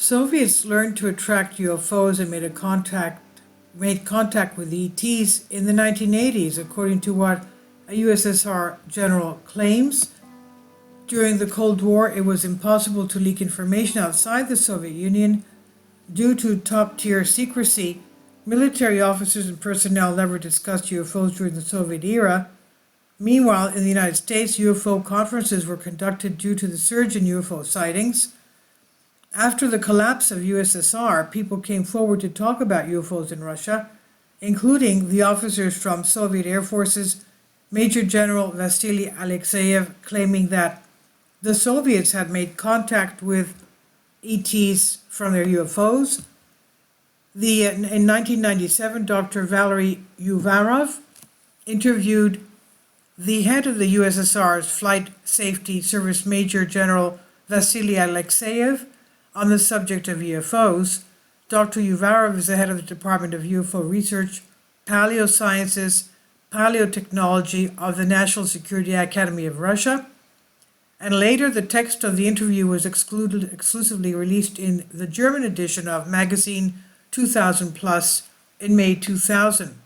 Soviets learned to attract UFOs and made contact with ETs in the 1980s, according to what a USSR general claims. During the Cold War, it was impossible to leak information outside the Soviet Union due to top-tier secrecy. Military officers and personnel never discussed UFOs during the Soviet era. Meanwhile, in the United States, UFO conferences were conducted due to the surge in UFO sightings. After the collapse of USSR, people came forward to talk about UFOs in Russia, including the officers from Soviet Air Forces, Major General Vasily Alexeyev, claiming that the Soviets had made contact with ETs from their UFOs. In 1997, Dr. Valery Uvarov interviewed the head of the USSR's Flight Safety Service, Major General Vasily Alexeyev, on the subject of UFOs. Dr. Uvarov is the head of the Department of UFO Research, Paleosciences, Paleotechnology of the National Security Academy of Russia. And later, the text of the interview was exclusively released in the German edition of magazine 2000 Plus in May 2000.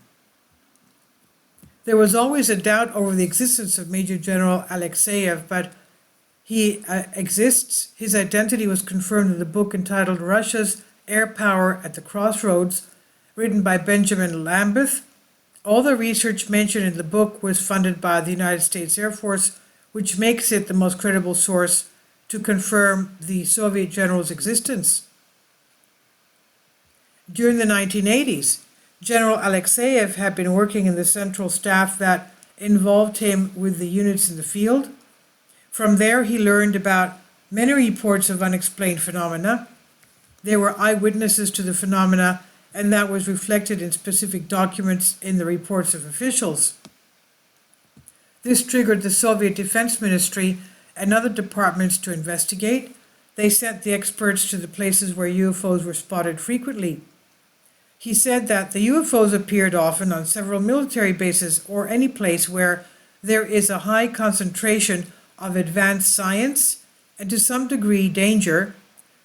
There was always a doubt over the existence of Major General Alexeyev, but he exists. His identity was confirmed in the book entitled Russia's Air Power at the Crossroads, written by Benjamin Lambeth. All the research mentioned in the book was funded by the United States Air Force, which makes it the most credible source to confirm the Soviet general's existence. During the 1980s, General Alexeyev had been working in the central staff that involved him with the units in the field. From there, he learned about many reports of unexplained phenomena. There were eyewitnesses to the phenomena, and that was reflected in specific documents in the reports of officials. This triggered the Soviet Defense Ministry and other departments to investigate. They sent the experts to the places where UFOs were spotted frequently. He said that the UFOs appeared often on several military bases or any place where there is a high concentration of advanced science and to some degree danger,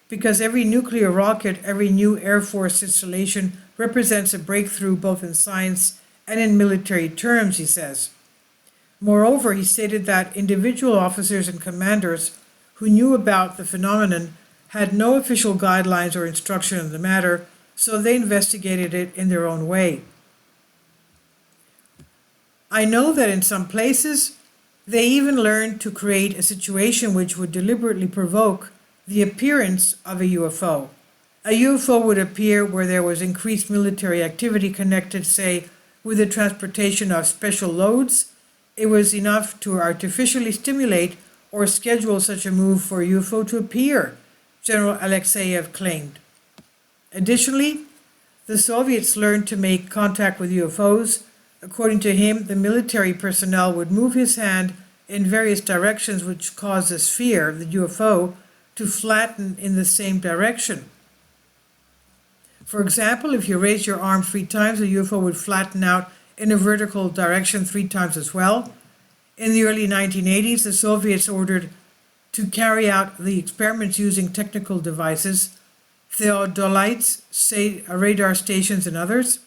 because every nuclear rocket, every new Air Force installation represents a breakthrough both in science and in military terms, he says. Moreover, he stated that individual officers and commanders who knew about the phenomenon had no official guidelines or instruction on the matter, so they investigated it in their own way. I know that in some places, they even learned to create a situation which would deliberately provoke the appearance of a UFO. A UFO would appear where there was increased military activity connected, say, with the transportation of special loads. It was enough to artificially stimulate or schedule such a move for a UFO to appear, General Alexeyev claimed. Additionally, the Soviets learned to make contact with UFOs. According to him, the military personnel would move his hand in various directions, which caused the sphere, the UFO, to flatten in the same direction. For example, if you raise your arm 3 times, the UFO would flatten out in a vertical direction 3 times as well. In the early 1980s, the Soviets ordered to carry out the experiments using technical devices, theodolites, radar stations, and others,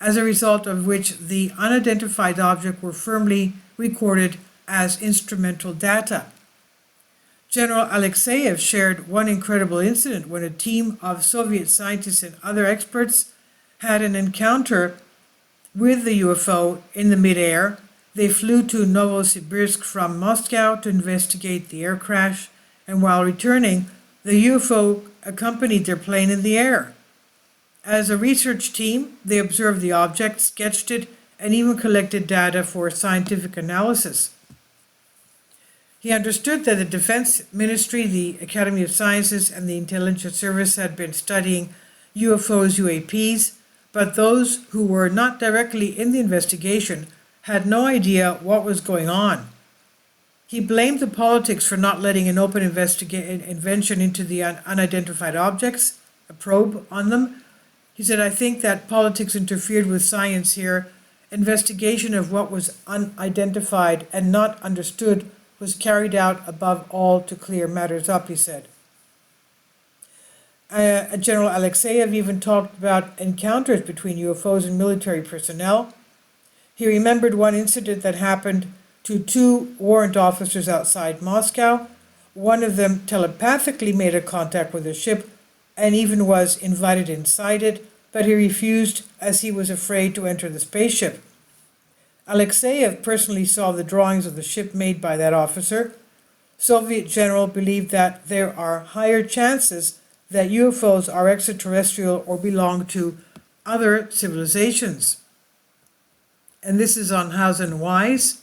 as a result of which the unidentified object were firmly recorded as instrumental data. General Alexeyev shared one incredible incident when a team of Soviet scientists and other experts had an encounter with the UFO in the midair. They flew to Novosibirsk from Moscow to investigate the air crash, and while returning, the UFO accompanied their plane in the air. As a research team, they observed the object, sketched it, and even collected data for scientific analysis. He understood that the Defense Ministry, the Academy of Sciences, and the Intelligence Service had been studying UFOs, UAPs, but those who were not directly in the investigation had no idea what was going on. He blamed the politics for not letting an open invention into the unidentified objects, a probe on them. He said, I think that politics interfered with science here. Investigation of what was unidentified and not understood was carried out above all to clear matters up, he said. General Alexeyev even talked about encounters between UFOs and military personnel. He remembered one incident that happened to two warrant officers outside Moscow. One of them telepathically made a contact with a ship and even was invited inside it, but he refused as he was afraid to enter the spaceship. Alexeyev personally saw the drawings of the ship made by that officer. Soviet general believed that there are higher chances that UFOs are extraterrestrial or belong to other civilizations. And this is on House and Wise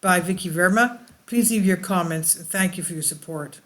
by Vicky Verma. Please leave your comments and thank you for your support.